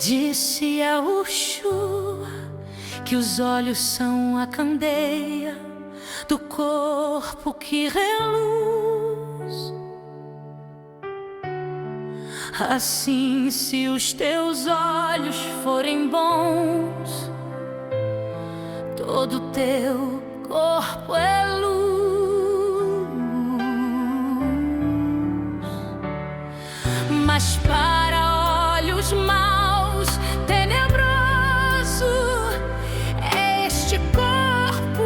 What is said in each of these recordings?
Disse a Uxu que os olhos são a candeia do corpo que reluz. Assim, se os teus olhos forem bons, todo teu corpo é luz. Mas para olhos maus, tenebroso é este corpo.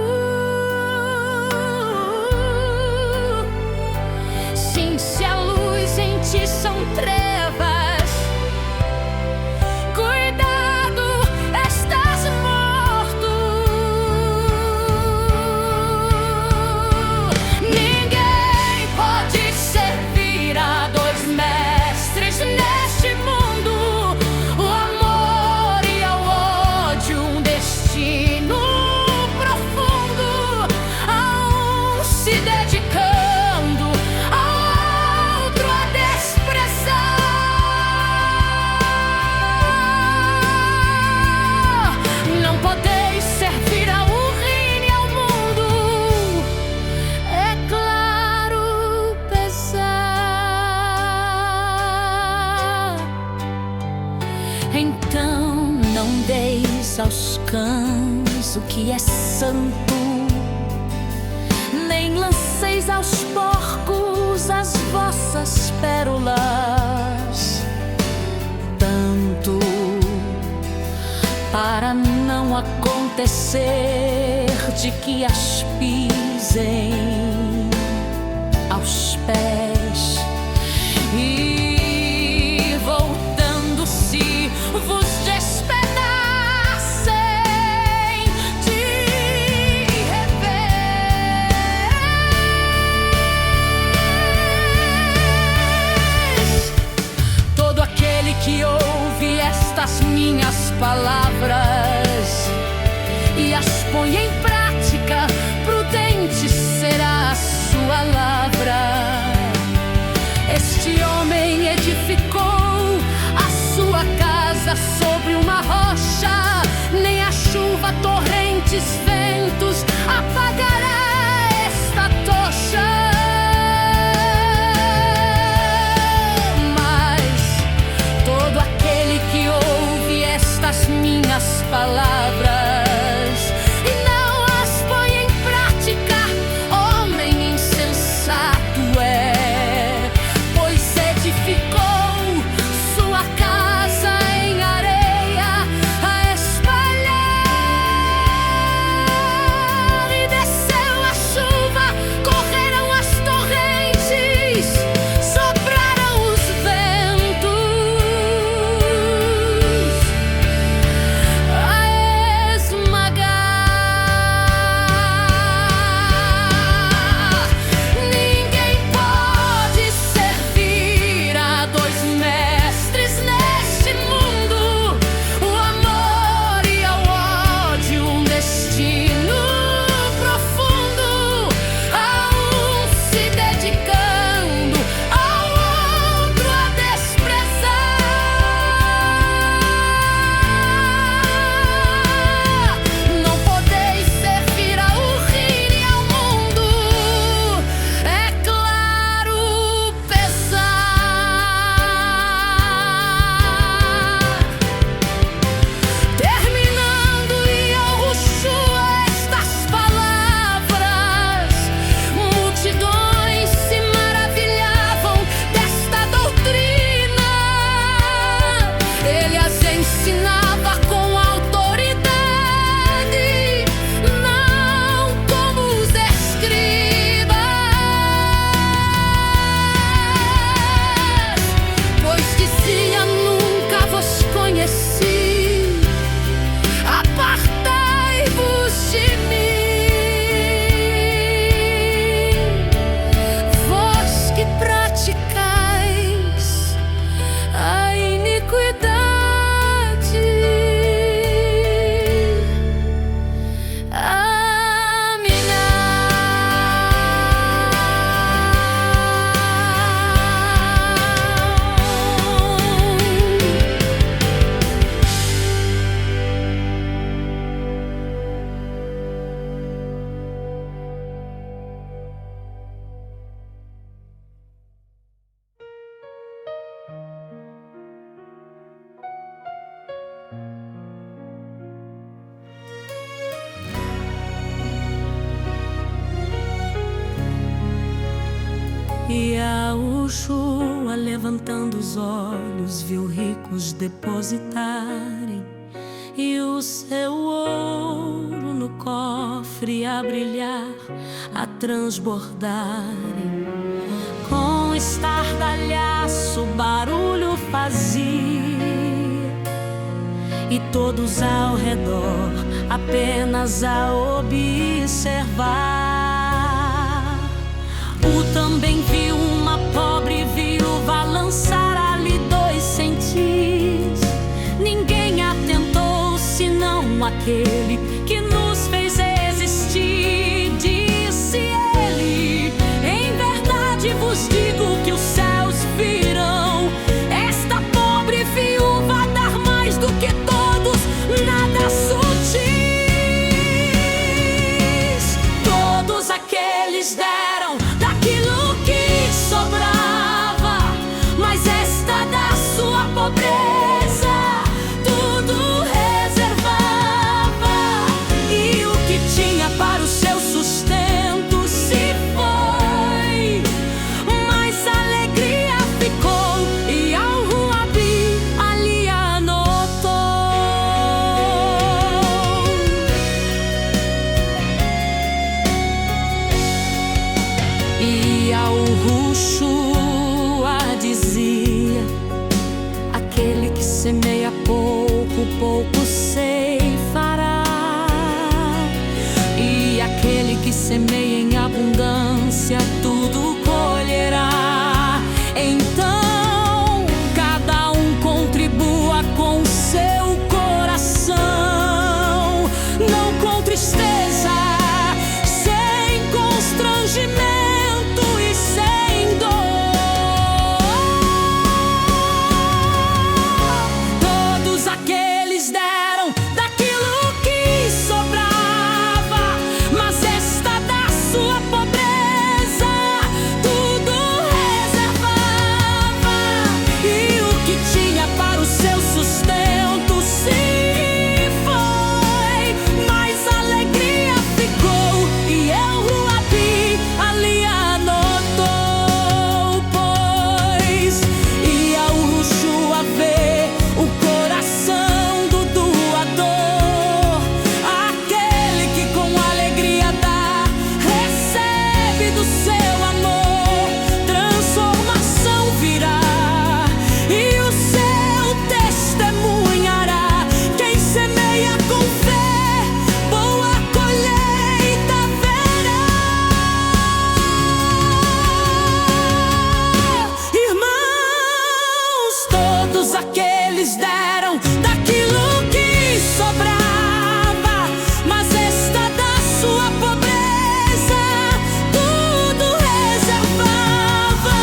Sim, se a luz em ti são trevas, então não deis aos cães o que é santo, nem lanceis aos porcos as vossas pérolas, tanto para não acontecer de que as pisem aos pés e voltando-se vos despedacem de revés. Todo aquele que ouve estas minhas palavras e as põe em prática, prudente será a sua lavra. Este homem edificou a sua casa sobre uma rocha, nem a chuva, torrentes, ventos apagará esta tocha. Mas todo aquele que ouve estas minhas palavras e não as põe em prática, homem insensato é, pois edificou sua casa em areia a espalhar, e desceu a chuva, correram as torrentes, sopraram os ventos a esmagar. Ninguém pode servir a dois mestres neste mundo, o amor e ao ódio, um destino profundo, a um se dedicando, ao outro a desprezar. Não podeis servir ao reino e ao mundo, é claro pesar. Terminando, e ao Uxu estas palavras, multidões se maravilhavam desta doutrina. Ele as ensinava com autoridade, não como os escribas, pois dizia: nunca vos conheci, apartai-vos de mim, vós que praticais a iniquidade. E a Ushua, levantando os olhos, viu ricos depositarem e o seu ouro no cofre a brilhar, a transbordarem. Com estardalhaço barulho fazia, e todos ao redor apenas a observar. Também viu uma pobre viúva lançar ali 2 centis. Ninguém atentou senão aquele que nos fez existir. Disse ele: em verdade vos digo que os céus virão esta pobre viúva dar mais do que todos, nada sutis. Todos aqueles deram daquilo que sobrava, mas esta da sua pobreza tudo reservava. E o que tinha para o seu sustento se foi, mas a alegria ficou, e ao Ruabi ali anotou. E ao Ushua dizia: aquele que semeia pouco, pouco ceifará, e aquele que semeia em abundância tudo colherá. Então cada um contribua com seu coração, não com tristeza, sem constrangimento. Aqueles deram daquilo que sobrava, mas esta da sua pobreza tudo reservava.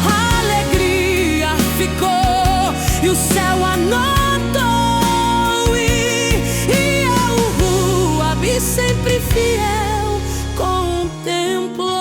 A alegria ficou e o céu anotou. E ao Ruabi sempre fiel contemplou.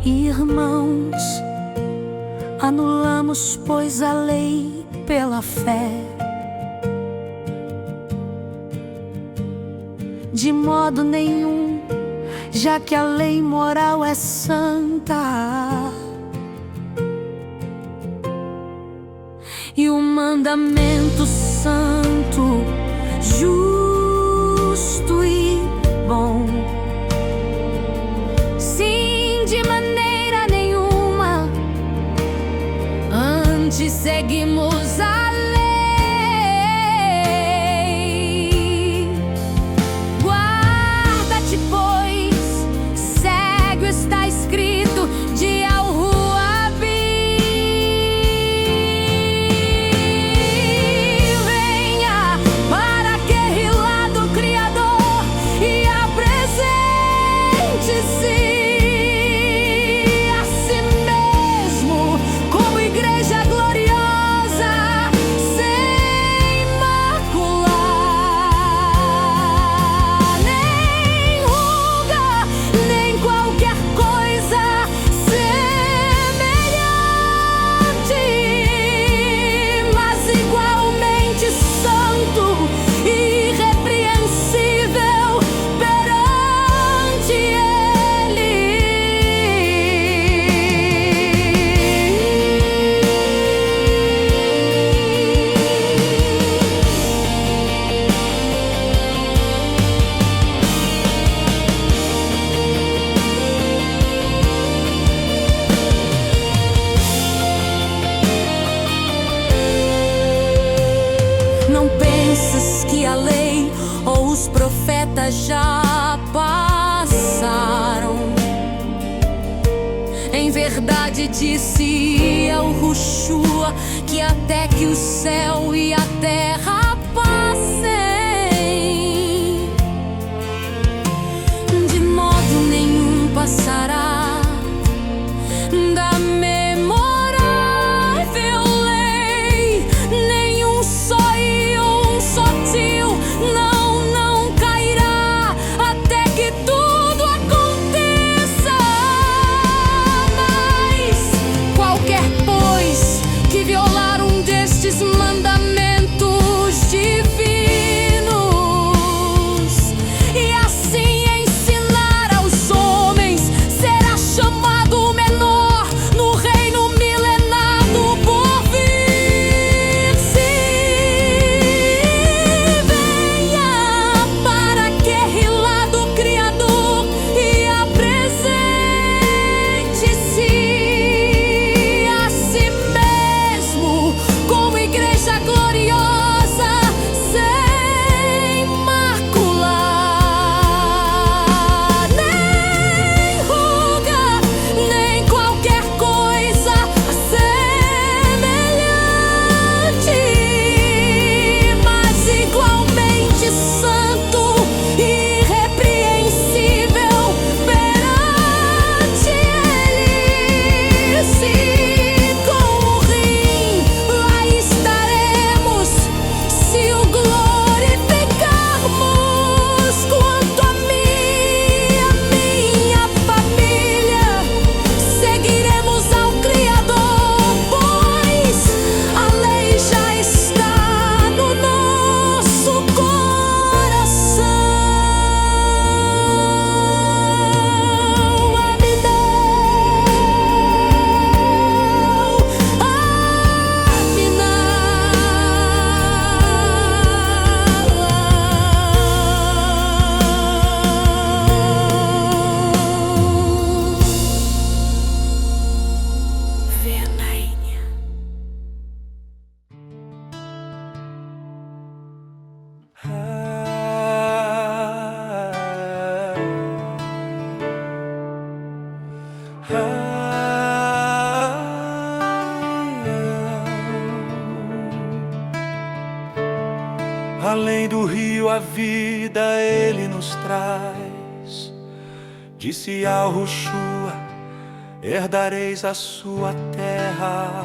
Irmãos, anulamos, pois, a lei pela fé, de modo nenhum, já que a lei moral é santa e o mandamento santo, justo e bom. Sim, de maneira nenhuma, antes seguimos a lei. Guarda-te, pois, segue o está escrito de Al-Ruabi. Venha para que Não pensas que a lei ou os profetas já passaram? Em verdade disse Yahushua que até que o céu e a terra passem, de modo nenhum passará da memorável lei. Nenhum só e um só tio não cairá até que tudo aconteça. Mas qualquer, pois, que violar um destes mandamentos divinos e assim ensinar aos homens, será chamado menor no reino milenado por vir. Se venha para que ri lá do Criador e apresente-se a si mesmo como igreja gloriosa, sem mácula, nem ruga, nem qualquer coisa semelhante, mas igualmente santo e irrepreensível perante Ele. Se com o rim lá estaremos, se o glorificarmos. Quanto a mim e a minha família, seguiremos ao Criador, pois a lei já está no nosso coração. Venaínha. Além do rio a vida Ele nos traz. Disse Yahushua: herdareis a sua terra.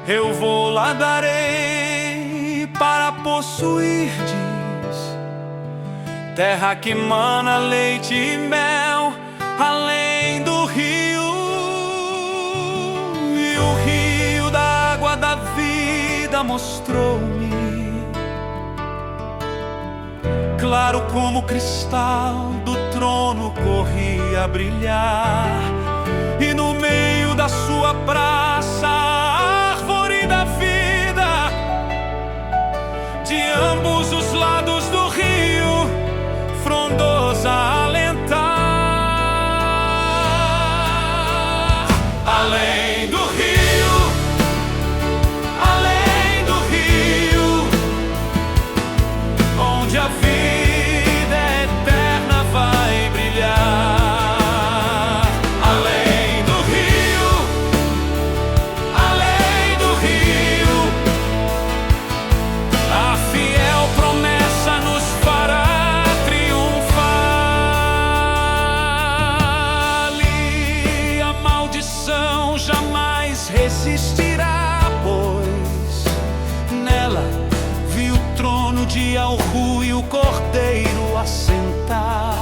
Eu vou lá darei para possuirdes, terra que mana leite e mel, além do rio. E o rio da água da vida mostrou-me, claro como cristal, do trono corria a brilhar. E no meio da sua praça, a árvore da vida, de ambos os lados do rio, frondosa a alentar. Além do rio, além do rio, onde a vida eterna vai brilhar. Além do rio, além do rio, a fiel promessa nos fará triunfar. Ali a maldição jamais resistirá, pois nela vi o trono de Yahu e o cordeiro assentar,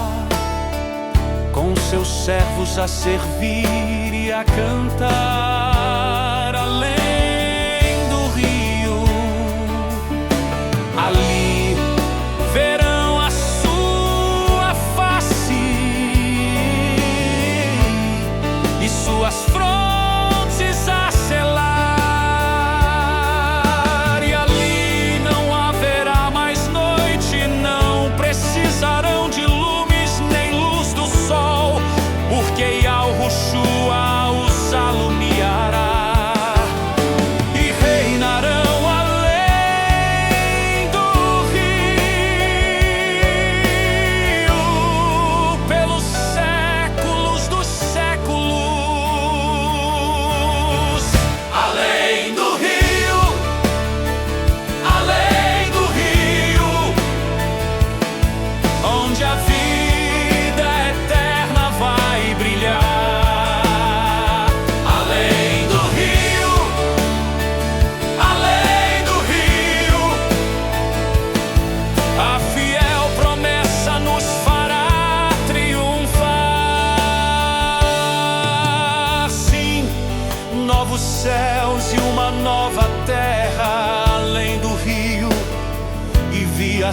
com seus servos a servir e a cantar. Além do rio, ali verão a sua face e suas frontes a selar. E ali não haverá mais noite, não precisarão de lumes nem luz do sol, porque Yahushua os alumiará.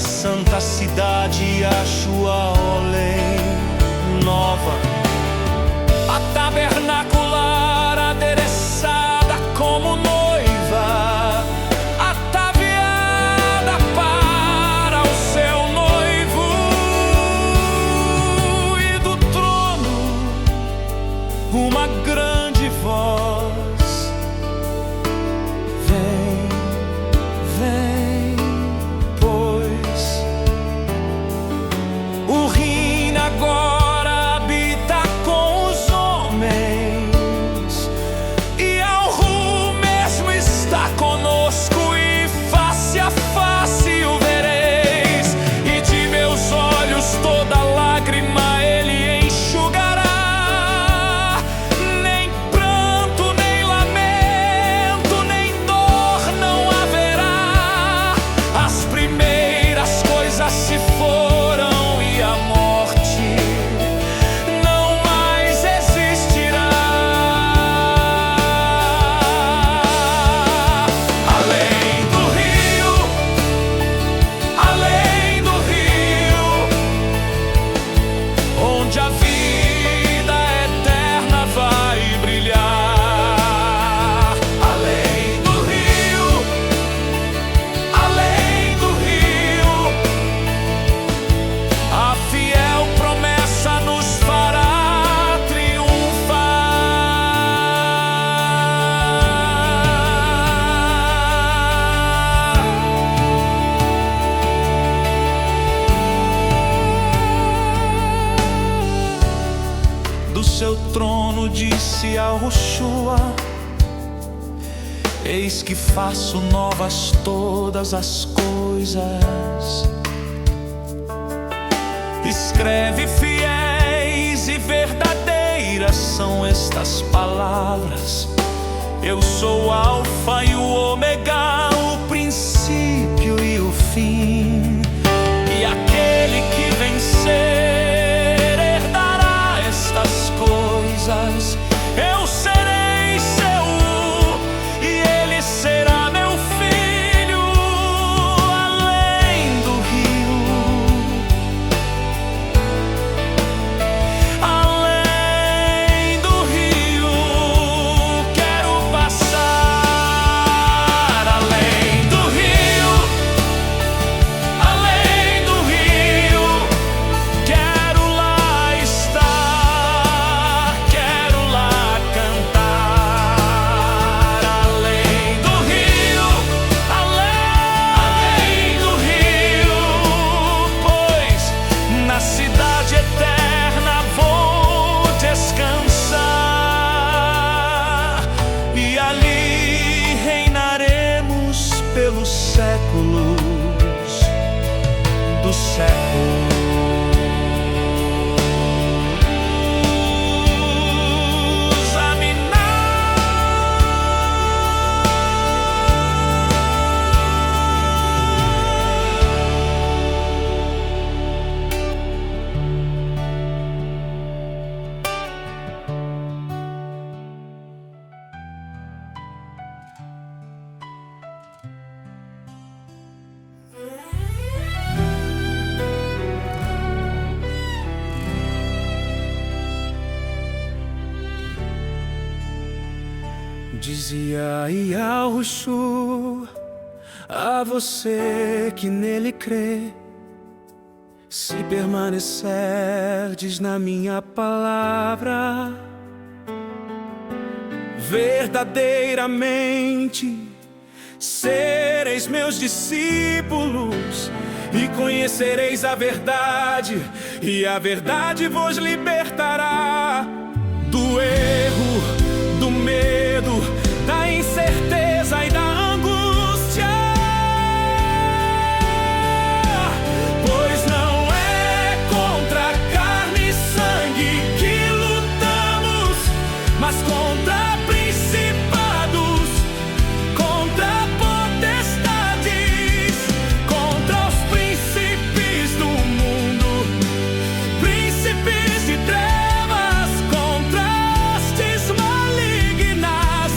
santa cidade Yahshua-Olem nova, a tabernacular adereçada como noiva, ataviada para o seu noivo. E do trono uma grande voz: vem, vem, pois o reino agora habita com os homens, e Yahu mesmo está conosco, e face a face o vereis, e de meus olhos toda lágrima ele enxugará. Nem pranto, nem lamento, nem dor não haverá. As primeiras coisas se foram e a morte não mais existirá. Além do rio, onde a vida eterna vai brilhar. Além do rio, a fiel promessa nos fará triunfar. Do seu trono disse Yahushua: eis que faço novas todas as coisas. Escreve, fiéis e verdadeiras são estas palavras: eu sou o Alfa e o Ômega, o princípio e o fim. E aquele que vencer herdará estas coisas. Eu serei seu e ele será meu filho. Além do rio, quero passar. Além do rio, quero lá estar, quero lá cantar. Além do rio, pois na cidade eterna vou descansar, e ali reinaremos pelos séculos dos séculos. Dizia Yahushua a você que nele crê: se permanecerdes na minha palavra, verdadeiramente sereis meus discípulos, e conhecereis a verdade, e a verdade vos libertará do erro, do medo, da incerteza e da angústia. Pois não é contra carne e sangue que lutamos, mas contra principados, contra potestades, contra os príncipes do mundo, príncipes de trevas, contra hostes malignas.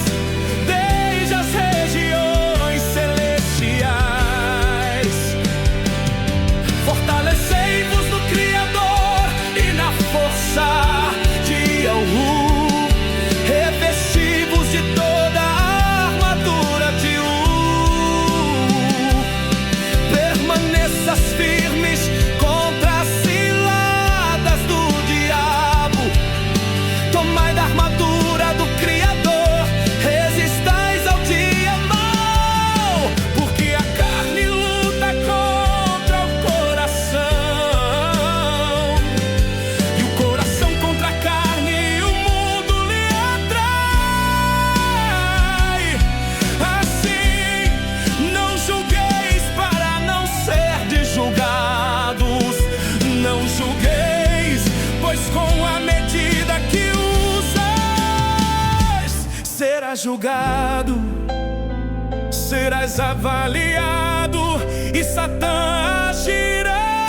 serás julgado, serás avaliado e Satã agirá.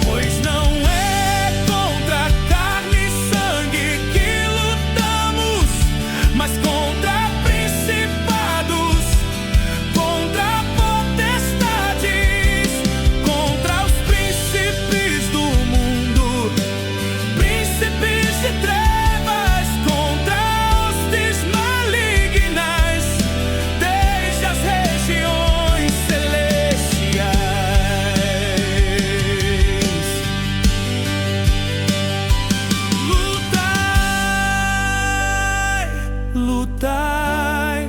Pois não é contra carne e sangue que lutamos, mas contra principados, contra potestades, contra os príncipes do mundo, príncipes de trevas, contra hostes malignas, desde as regiões celestiais. Lutai, lutai.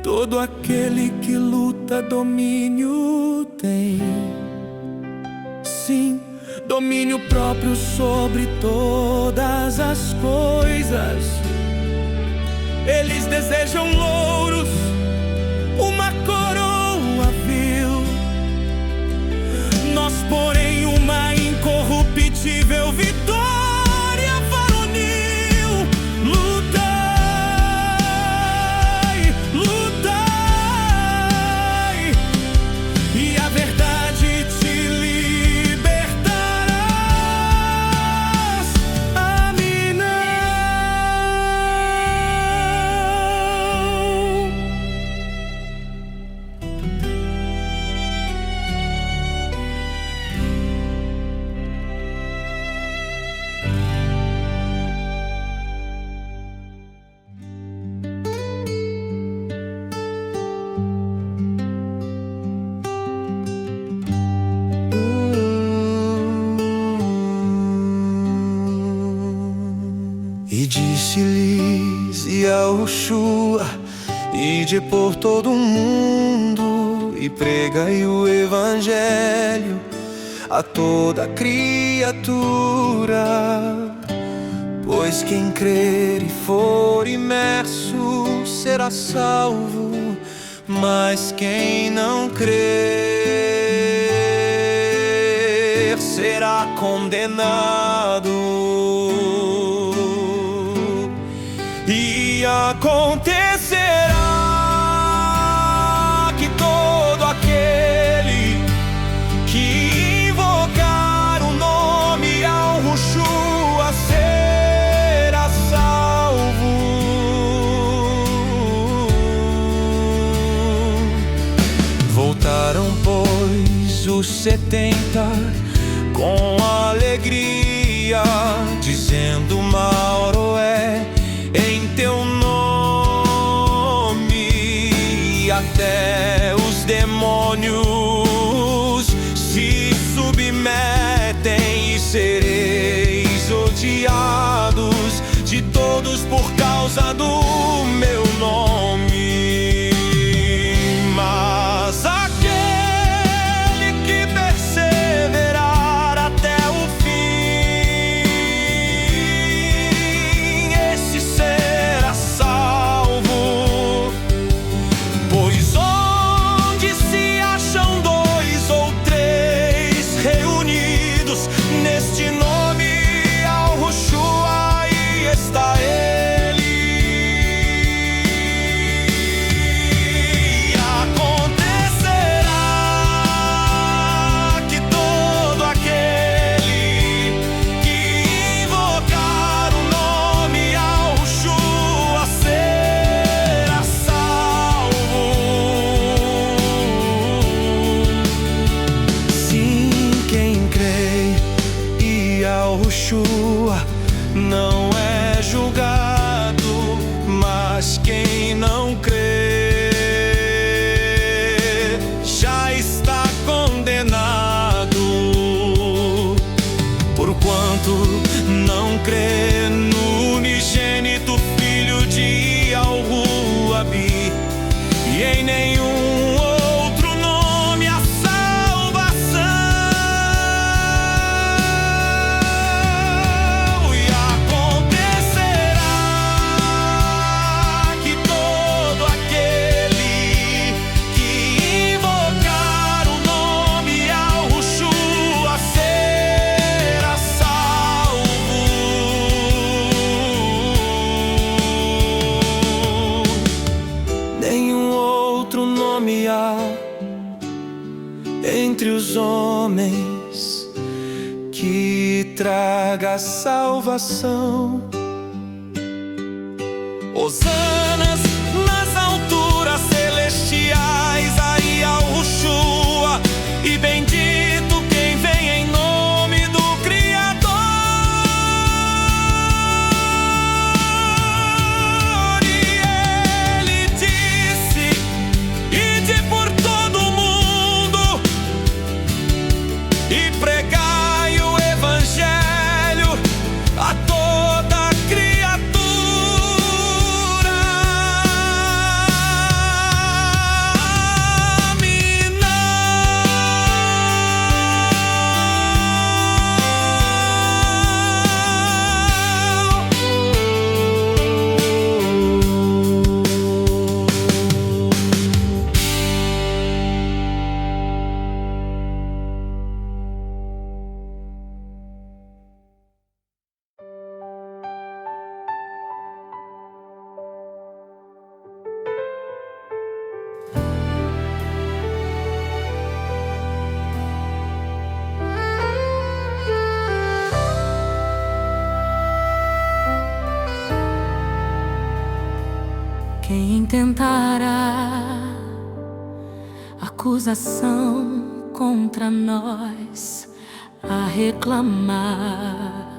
Todo aquele que luta domínio tem, sim, domínio próprio sobre todas as coisas. Eles desejam louros, uma coroa vil, nós porém uma incorruptível vitória varonil. Lutai, lutai, e a verdade te libertarás. A mim não. E disse-lhes Yahushua: ide por todo o mundo e pregai o evangelho a toda criatura. Pois quem crer e for imerso será salvo, mas quem não crer será condenado. E acontecerá que todo aquele que invocar o nome Yahushua será salvo. Voltaram, pois, os 70 com alegria, dizendo: Mauro é em teu nome, e até os demônios se submetem, e sereis odiados de todos por causa do meu nome. Mas aquele que perseverar até o fim, esse será salvo. Pois onde se acham 2 ou 3 reunidos neste nome Yahushua, aí está ele. E acontecerá que todo aquele que invocar o nome Yahushua será salvo. Sim, quem crê e Yahushua não é julgado, mas quem não crê já está condenado, porquanto não crê no unigênito Filho de Yahuabi, e em nenhum outro nome há salvação. E acontecerá que todo aquele que invocar o nome Yahushua será entre os homens, que traga salvação. Hosanas nas alturas celestiais, aí ao Yeshua, e bendito quem vem em nome do Criador. E ele disse: ide por todo o mundo e pregai o evangelho a toda criatura. Quem intentará acusação contra nós a reclamar?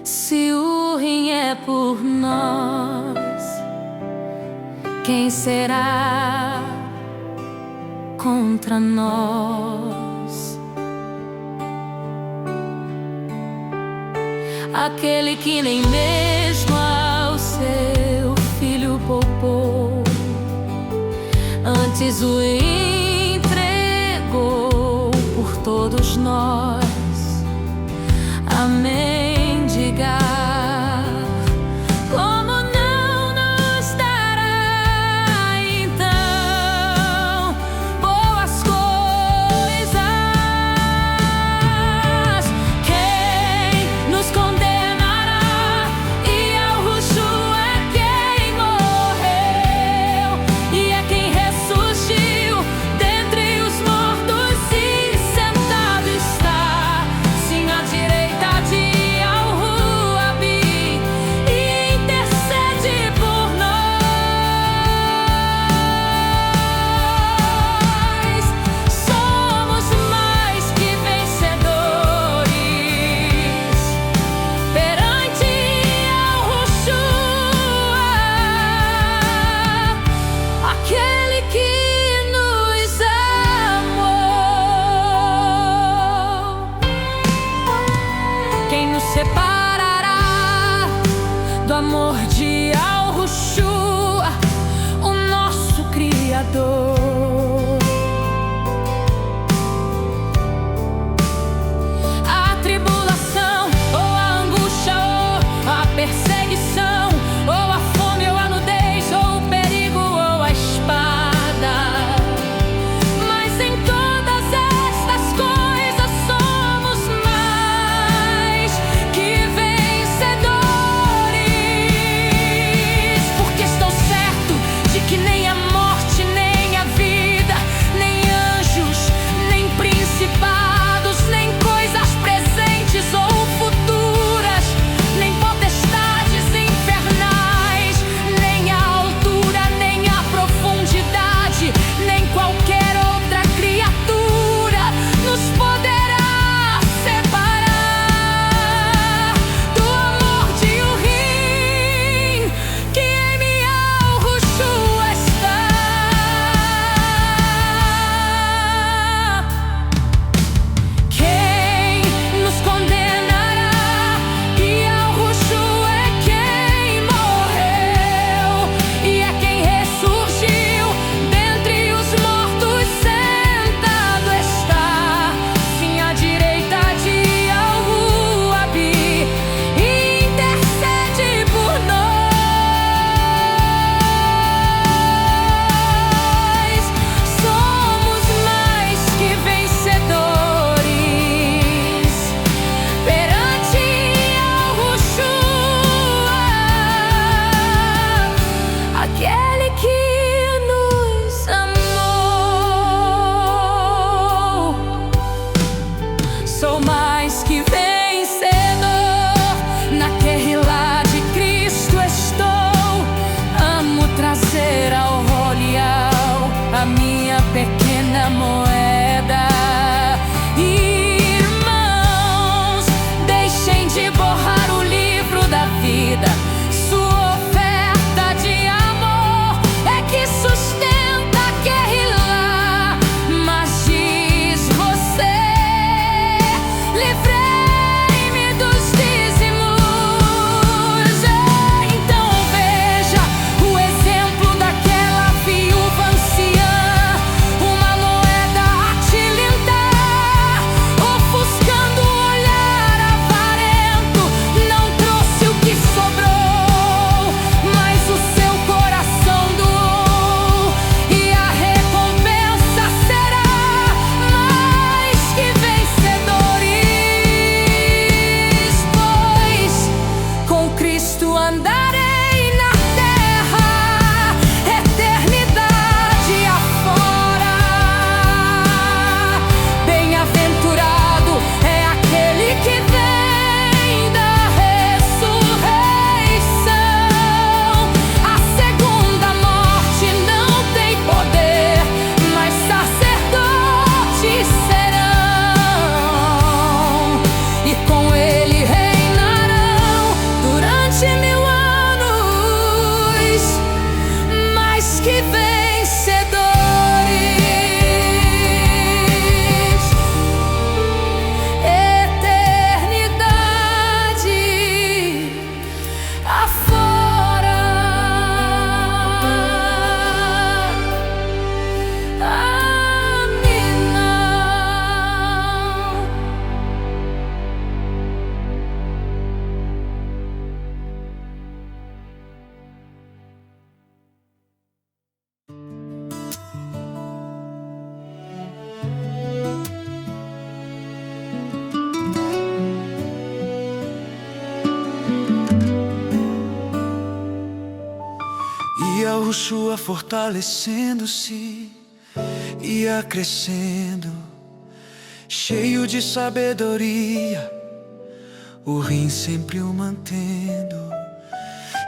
Se o rim é por nós, quem será contra nós? Aquele que nem mesmo ao seu filho poupou, antes o entregou por todos nós, a mendigar. Como não nos dará então boas coisas? Quem nos condenará? E ao Yeshua é quem morreu e é quem ressurgiu dentre os mortos e sentado está, sim, à direita de Al-Ruabi, e intercede por nós. Somos mais que vencedores perante Al-Yeshua, aquele que nos amou. Quem nos separará do amor de Al-Yeshua, o nosso Criador? A tribulação, ou a angústia, ou a perseguição, ou a fome, ou a nudez, ou o perigo, ou a espada. Mas em todas estas coisas somos mais que vencedores, porque estou certo de que nem a morte, nem a vida, nem anjos, nem principados, nem coisas presentes ou futuras, nem potestades, Yahushua fortalecendo-se, ia crescendo, cheio de sabedoria, o rim sempre o mantendo.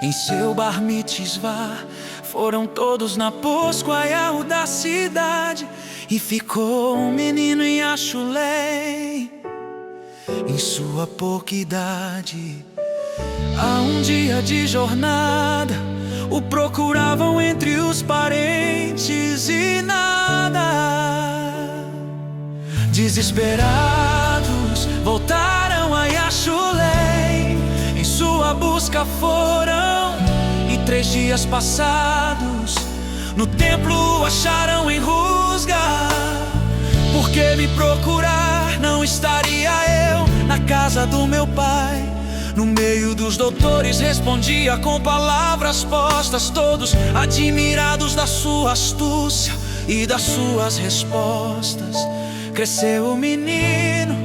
Em seu bar mitzvah foram todos na Páscoa Yahu da cidade, e ficou um menino em Yashulei, em sua pouca idade. A um dia de jornada o procuravam entre os parentes e nada. Desesperados voltaram a Yashulei, em sua busca foram, e 3 dias passados no templo o acharam em rusga. Por que me procurar? Não estaria eu na casa do meu pai. No meio dos doutores respondia com palavras postas, todos admirados da sua astúcia e das suas respostas. Cresceu o menino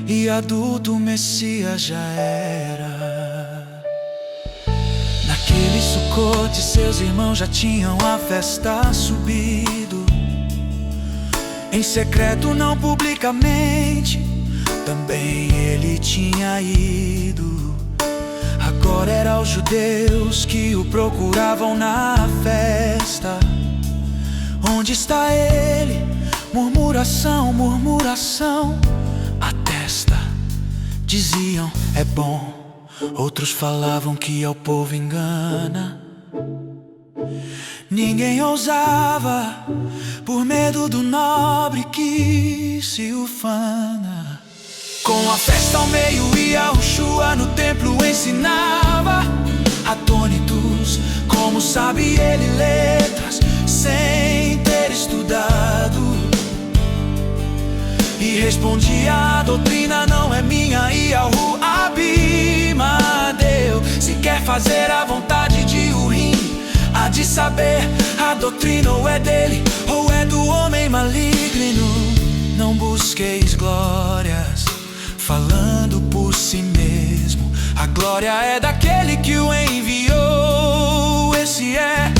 e adulto o Messias já era. Naquele Sucote seus irmãos já tinham a festa subido, em secreto, não publicamente, também ele tinha ido. Agora era os judeus que o procuravam na festa. Onde está ele? Murmuração, murmuração, atesta. Diziam, é bom. Outros falavam que ao povo engana. Ninguém ousava, por medo do nobre que se ufana. Com a festa ao meio e Yahushua no templo ensinava, atônitos, como sabe ele letras, sem ter estudado. E respondia, a doutrina não é minha, Yahu Abimadeu. Se quer fazer a vontade de Urim, há de saber, a doutrina ou é dele, ou é do homem maligno. Não busqueis glórias, falando por si mesmo. A glória é daquele que o enviou. Esse é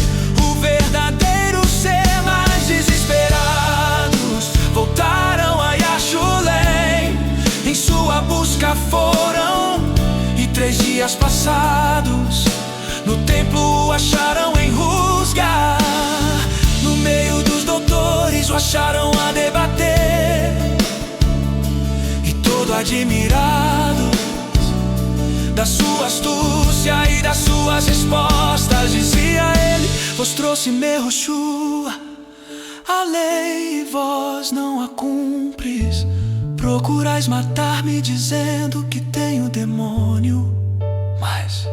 o verdadeiro ser. Mas desesperados voltaram a Yashulei, em sua busca foram, e 3 dias passados no templo o acharam em rusga. No meio dos doutores o acharam a debater, e todo admirado da sua astúcia e das suas respostas, dizia ele: vos trouxe-me Yahushua, a lei vós não a cumpris. Procurais matar-me dizendo que tenho demônio, mas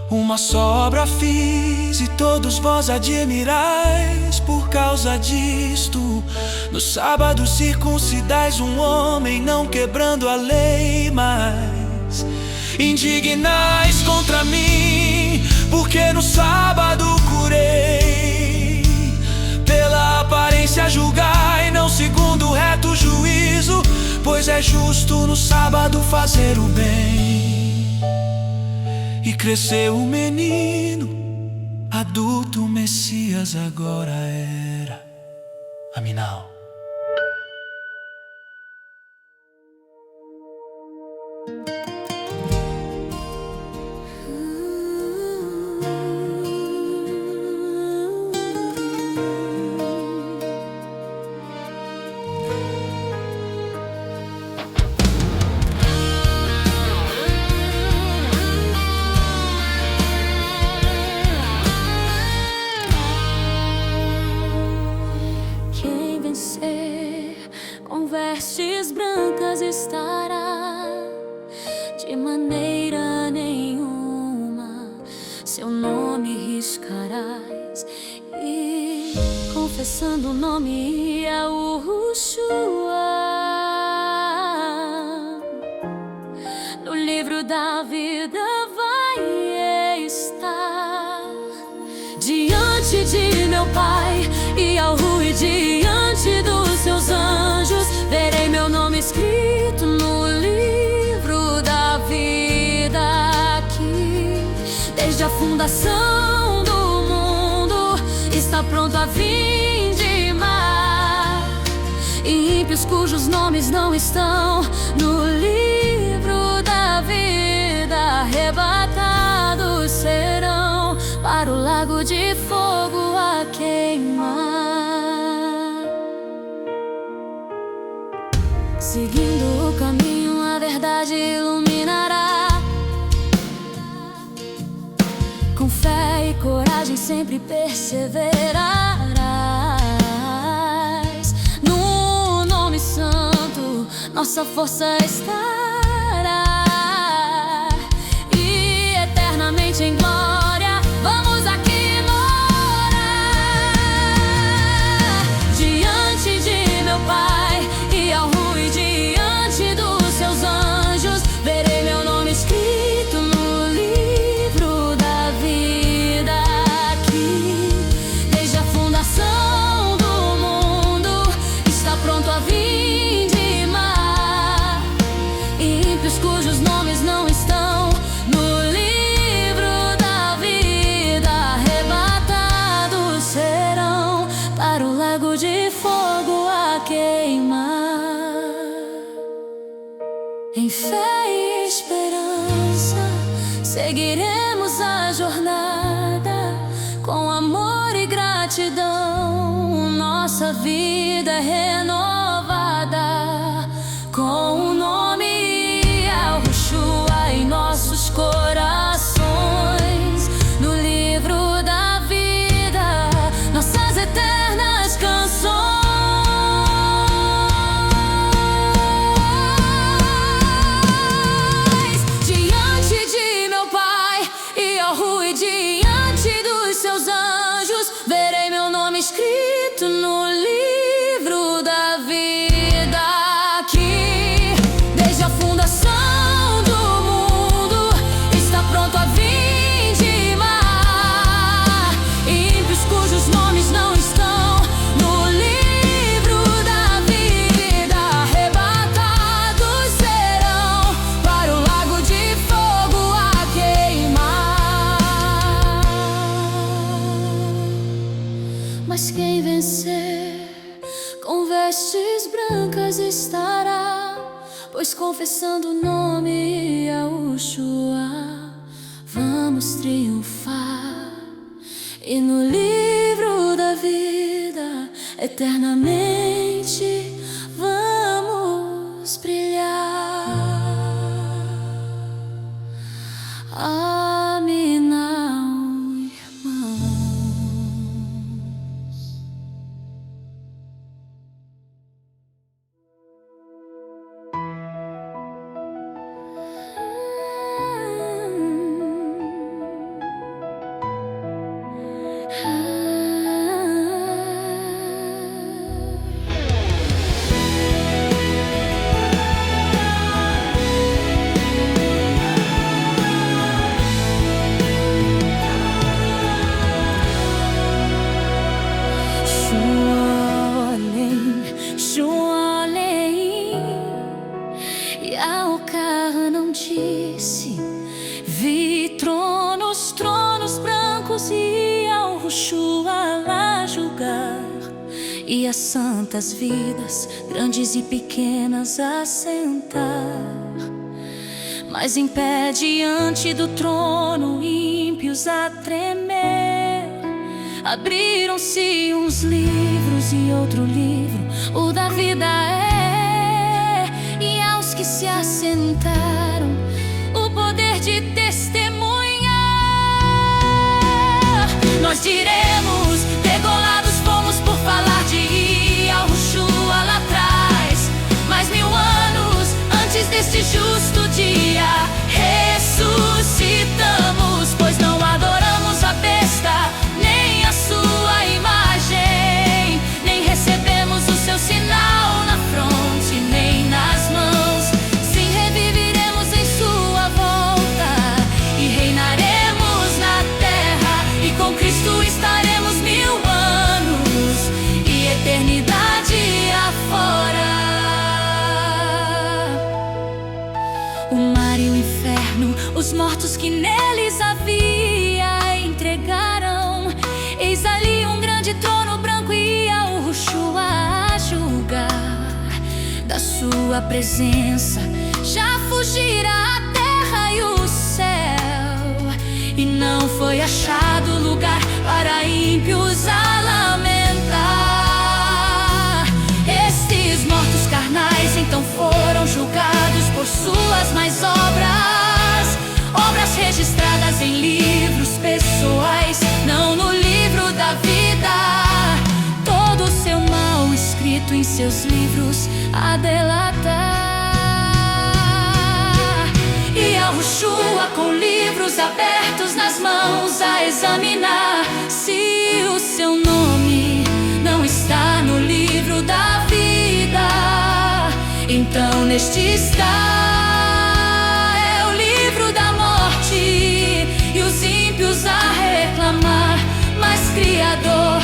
uma só obra fiz e todos vós admirais. Por causa disto, no sábado circuncidais um homem, não quebrando a lei, mas indignais contra mim, porque no sábado curei. Pela aparência julgai, não segundo o reto juízo, pois é justo no sábado fazer o bem. E cresceu o menino, adulto, o Messias agora era. Aminal. Com vestes brancas estará, de maneira nenhuma seu nome riscarás, e confessando o nome Yahushua, no livro da vida vai estar. Diante de meu Pai Yahu e diante dos seus anjos, verei meu nome escrito no livro da vida aqui. Desde a fundação do mundo está pronto a vindimar. E ímpios cujos nomes não estão no livro da vida, arrebatados serão para o lago de fogo a queimar. Seguindo o caminho, a verdade iluminará. Com fé e coragem sempre perseverarás. No nome santo nossa força estará, e eternamente em glória vamos aqui morar. Diante de meu Pai e ao Rui, diante dos seus anjos, verei meu nome escrito no livro da vida, que desde a fundação do mundo está pronto a vindimar. Ímpios cujos nomes não estão no livro da vida, arrebatados serão para o lago de fogo a queimar. Em fé e esperança seguiremos a jornada, com amor e gratidão nossa vida é renovada. Com o nome Yahushua em nossos corações, no livro da vida, nossas eternas canções. Diante de meu Pai e ao Rui, diante dos seus anjos, verei meu nome escrito no livro da vida, que desde a fundação do mundo está pronto a vindimar. Ímpios cujos nomes não estão no livro da vida, arrebatados serão para o lago de fogo a queimar. Mas quem vencer com vestes brancas estará, pois confessando o nome Yahushua vamos triunfar, e no livro da vida eternamente vamos brilhar. Aminau, irmãos. Não disse, vi tronos, tronos brancos e Yahushua lá julgar, e as santas vidas, grandes e pequenas, assentar. Mas em pé diante do trono, ímpios a tremer, abriram-se uns livros e outro livro, o da vida e aos que se assentaram o poder de testemunhar. Nós diremos, degolados fomos por falar de Yahushua lá atrás, mas 1000 anos antes deste justo dia ressuscitamos, pois não adoramos a besta nem a sua imagem, nem recebemos o seu sinal na fronte nem nas mãos. Sim, reviveremos em sua volta e reinaremos na terra, e com Cristo estaremos 1000 anos e eternidade afora. O mar e o inferno, os mortos que neles havia, entregaram. Eis ali um grande sua presença já fugira a terra e o céu, e não foi achado lugar para ímpios a lamentar. Estes mortos carnais então foram julgados por suas mais obras, obras registradas em livros pessoais, não no livro da vida. Todo o seu mal escrito em seus livros a delatar. E Yahushua com livros abertos nas mãos a examinar se o seu nome não está no livro da vida. Então neste está é o livro da morte, e os ímpios a reclamar, mas Criador,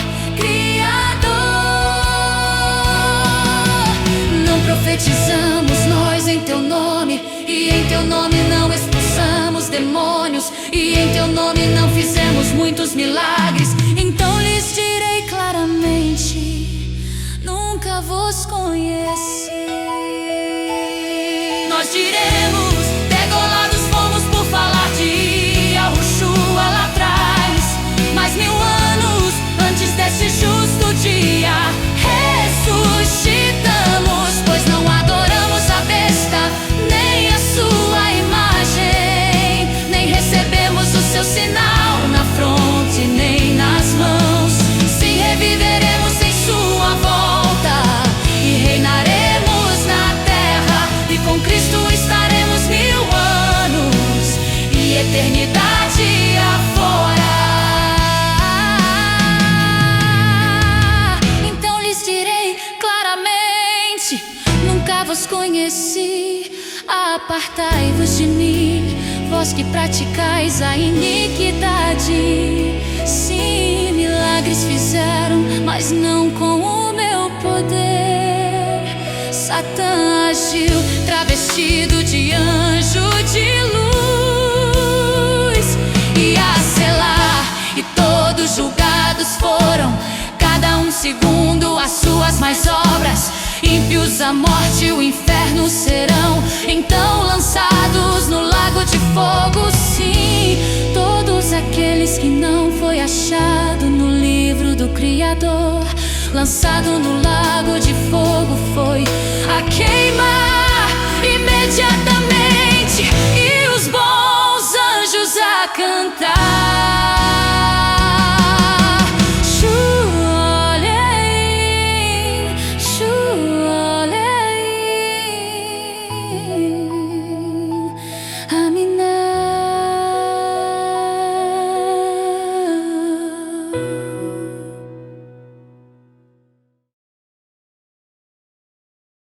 não profetizamos nós em teu nome, e em teu nome não expulsamos demônios, e em teu nome não fizemos muitos milagres. Então lhes direi claramente: nunca vos conheci. Nós diremos: degolados fomos por falar de Yahushua lá atrás, mas 1000 anos antes desse justo dia ressuscitamos, pois não adoramos a besta, nem a sua imagem, nem recebemos o seu sinal na fronte, nem nas mãos. Sim, reviveremos em sua volta e reinaremos na terra, e com Cristo estaremos 1000 anos e eternidade afora. Então lhes direi claramente: nunca vos conheci, apartai-vos de mim, vós que praticais a iniquidade. Sim, milagres fizeram, mas não com o meu poder. Satã agiu travestido de anjo de luz, e a selar, e todos julgados foram, cada um segundo as suas mais obras. Ímpios à morte e o inferno serão então lançados no lago de fogo. Sim, todos aqueles que não foi achado no livro do Criador, lançado no lago de fogo foi a queimar imediatamente, e os bons anjos a cantar.